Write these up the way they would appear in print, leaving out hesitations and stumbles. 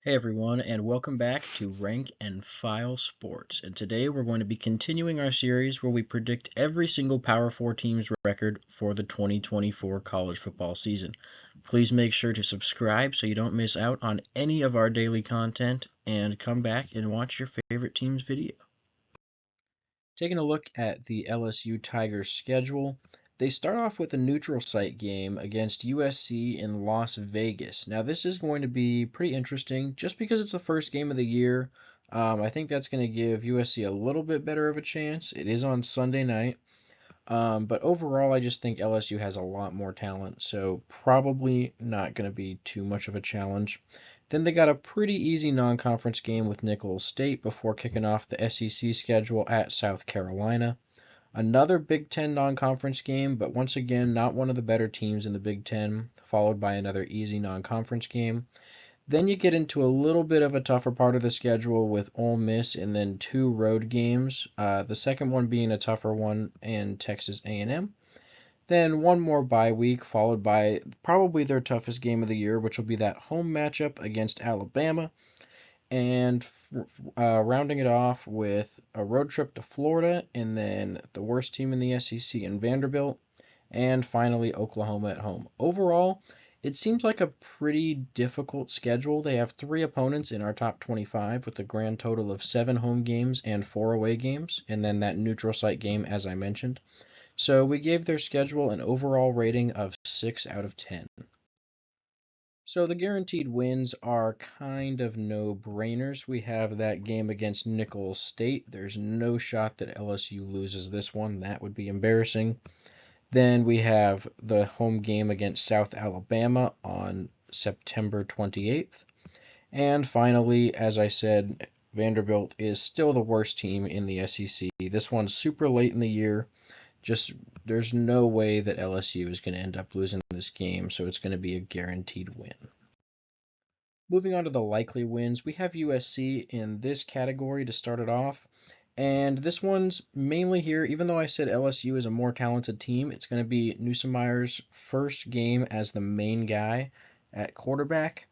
Hey everyone, and welcome back to Rank and File Sports. And today we're going to be continuing our series where we predict every single Power 4 team's record for the 2024 college football season. Please make sure to subscribe so you don't miss out on any of our daily content, and come back and watch your favorite team's video. Taking a look at the LSU Tigers schedule, they start off with a neutral site game against USC in Las Vegas. Now, this is going to be pretty interesting just because it's the first game of the year. I think that's going to give USC a little bit better of a chance. It is on Sunday night. But overall, I just think LSU has a lot more talent, so probably not going to be too much of a challenge. Then they got a pretty easy non-conference game with Nicholls State before kicking off the SEC schedule at South Carolina. Another Big Ten non-conference game, but once again, not one of the better teams in the Big Ten, followed by another easy non-conference game. Then you get into a little bit of a tougher part of the schedule with Ole Miss and then two road games. The second one being a tougher one in Texas A&M. Then one more bye week, followed by probably their toughest game of the year, which will be that home matchup against Alabama. And rounding it off with a road trip to Florida, and then the worst team in the SEC in Vanderbilt, and finally Oklahoma at home. Overall, it seems like a pretty difficult schedule. They have three opponents in our top 25 with a grand total of 7 home games and 4 away games, and then that neutral site game, as I mentioned. So we gave their schedule an overall rating of 6 out of 10. So the guaranteed wins are kind of no-brainers. We have that game against Nicholls State. There's no shot that LSU loses this one. That would be embarrassing. Then we have the home game against South Alabama on September 28th. And finally, as I said, Vanderbilt is still the worst team in the SEC. This one's super late in the year. Just there's no way that LSU is going to end up losing this game, so it's going to be a guaranteed win. Moving on to the likely wins, we have USC in this category to start it off. And this one's mainly here, even though I said LSU is a more talented team, it's going to be Nussmeier's first game as the main guy at quarterback.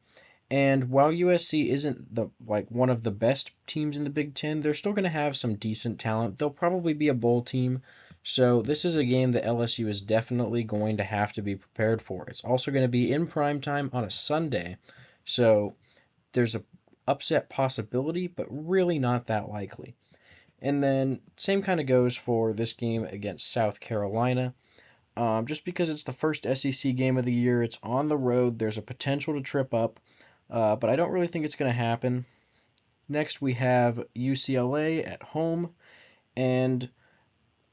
And while USC isn't the one of the best teams in the Big Ten, they're still going to have some decent talent. They'll probably be a bowl team. So this is a game that LSU is definitely going to have to be prepared for. It's also going to be in prime time on a Sunday. So there's a upset possibility, but really not that likely. And then same kind of goes for this game against South Carolina. Just because it's the first SEC game of the year, it's on the road, there's a potential to trip up, but I don't really think it's going to happen. Next, we have UCLA at home, and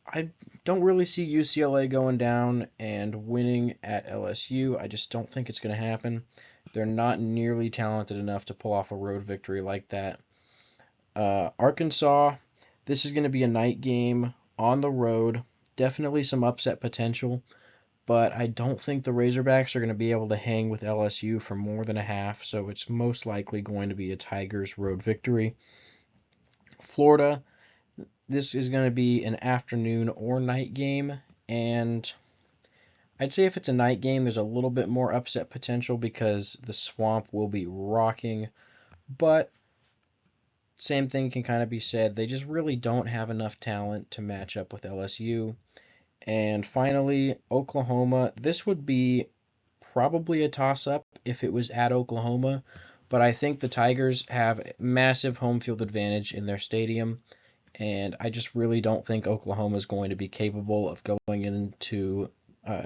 I don't really see UCLA going down and winning at LSU. I just don't think it's going to happen. They're not nearly talented enough to pull off a road victory like that. Arkansas, this is going to be a night game on the road. Definitely some upset potential, but I don't think the Razorbacks are going to be able to hang with LSU for more than a half, so it's most likely going to be a Tigers road victory. Florida, this is going to be an afternoon or night game, and I'd say if it's a night game, there's a little bit more upset potential because the Swamp will be rocking, but same thing can kind of be said. They just really don't have enough talent to match up with LSU. And finally, Oklahoma. This would be probably a toss-up if it was at Oklahoma, but I think the Tigers have massive home field advantage in their stadium, and I just really don't think Oklahoma is going to be capable of going into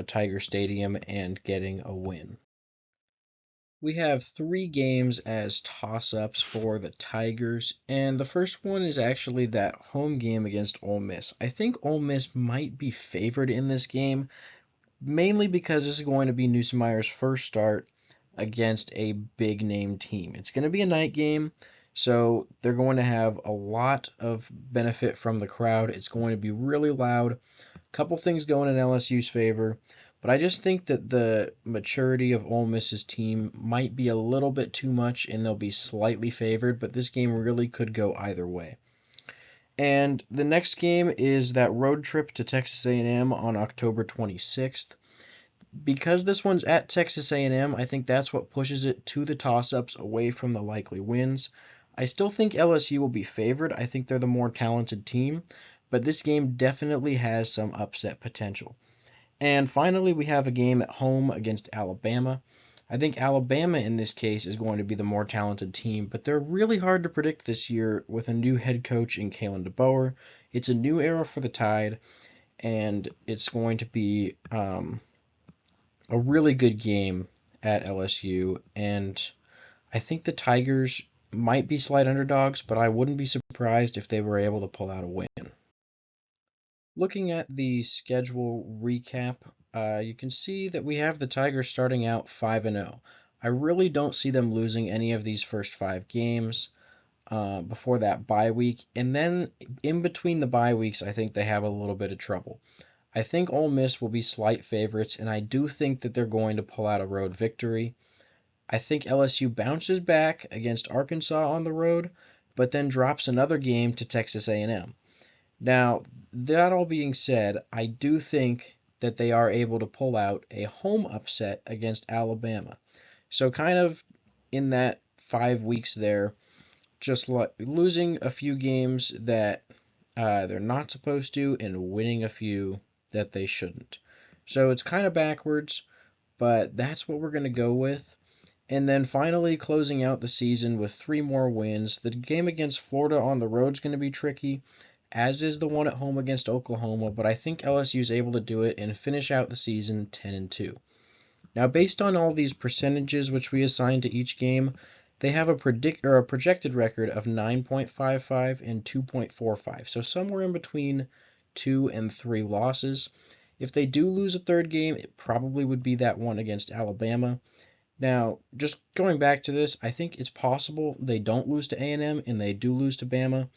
Tiger Stadium and getting a win. We have 3 games as toss-ups for the Tigers, and the first one is actually that home game against Ole Miss. I think Ole Miss might be favored in this game, mainly because this is going to be Nussmeier's first start against a big-name team. It's going to be a night game, so they're going to have a lot of benefit from the crowd. It's going to be really loud. A couple things going in LSU's favor. But I just think that the maturity of Ole Miss's team might be a little bit too much, and they'll be slightly favored, but this game really could go either way. And the next game is that road trip to Texas A&M on October 26th. Because this one's at Texas A&M, I think that's what pushes it to the toss-ups away from the likely wins. I still think LSU will be favored. I think they're the more talented team, but this game definitely has some upset potential. And finally, we have a game at home against Alabama. I think Alabama in this case is going to be the more talented team, but they're really hard to predict this year with a new head coach in Kalen DeBoer. It's a new era for the Tide, and it's going to be a really good game at LSU, and I think the Tigers might be slight underdogs, but I wouldn't be surprised if they were able to pull out a win. Looking at the schedule recap, you can see that we have the Tigers starting out 5-0. I really don't see them losing any of these first 5 games before that bye week, and then in between the bye weeks, I think they have a little bit of trouble. I think Ole Miss will be slight favorites, and I do think that they're going to pull out a road victory. I think LSU bounces back against Arkansas on the road, but then drops another game to Texas A&M. Now, that all being said, I do think that they are able to pull out a home upset against Alabama. So kind of in that 5 weeks there, just losing a few games that they're not supposed to and winning a few that they shouldn't. So it's kind of backwards, but that's what we're going to go with. And then finally closing out the season with 3 more wins. The game against Florida on the road is going to be tricky, as is the one at home against Oklahoma, but I think LSU is able to do it and finish out the season 10-2. Now, based on all these percentages which we assign to each game, they have a projected record of 9.55 and 2.45, so somewhere in between 2 and 3 losses. If they do lose a third game, it probably would be that one against Alabama. Now, just going back to this, I think it's possible they don't lose to A&M and they do lose to Bama,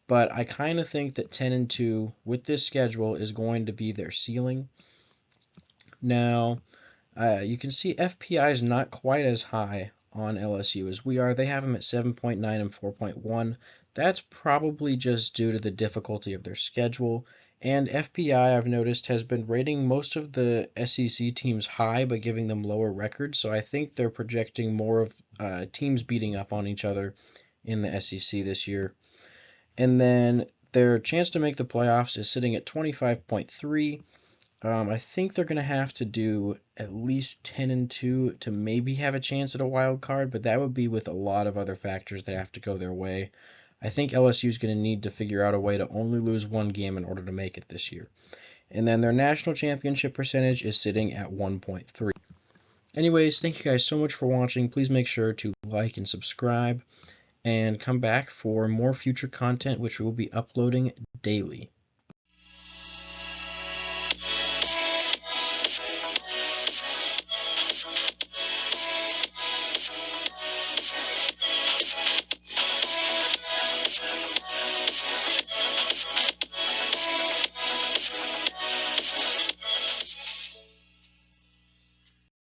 but I kind of think that 10-2 with this schedule is going to be their ceiling. Now, you can see FPI is not quite as high on LSU as we are. They have them at 7.9 and 4.1. That's probably just due to the difficulty of their schedule. And FPI, I've noticed, has been rating most of the SEC teams high but giving them lower records. So I think they're projecting more of teams beating up on each other in the SEC this year. And then their chance to make the playoffs is sitting at 25.3. I think they're going to have to do at least 10-2 to maybe have a chance at a wild card, but that would be with a lot of other factors that have to go their way. I think LSU is going to need to figure out a way to only lose 1 game in order to make it this year. And then their national championship percentage is sitting at 1.3. Anyways, thank you guys so much for watching. Please make sure to like and subscribe, and come back for more future content which we will be uploading daily.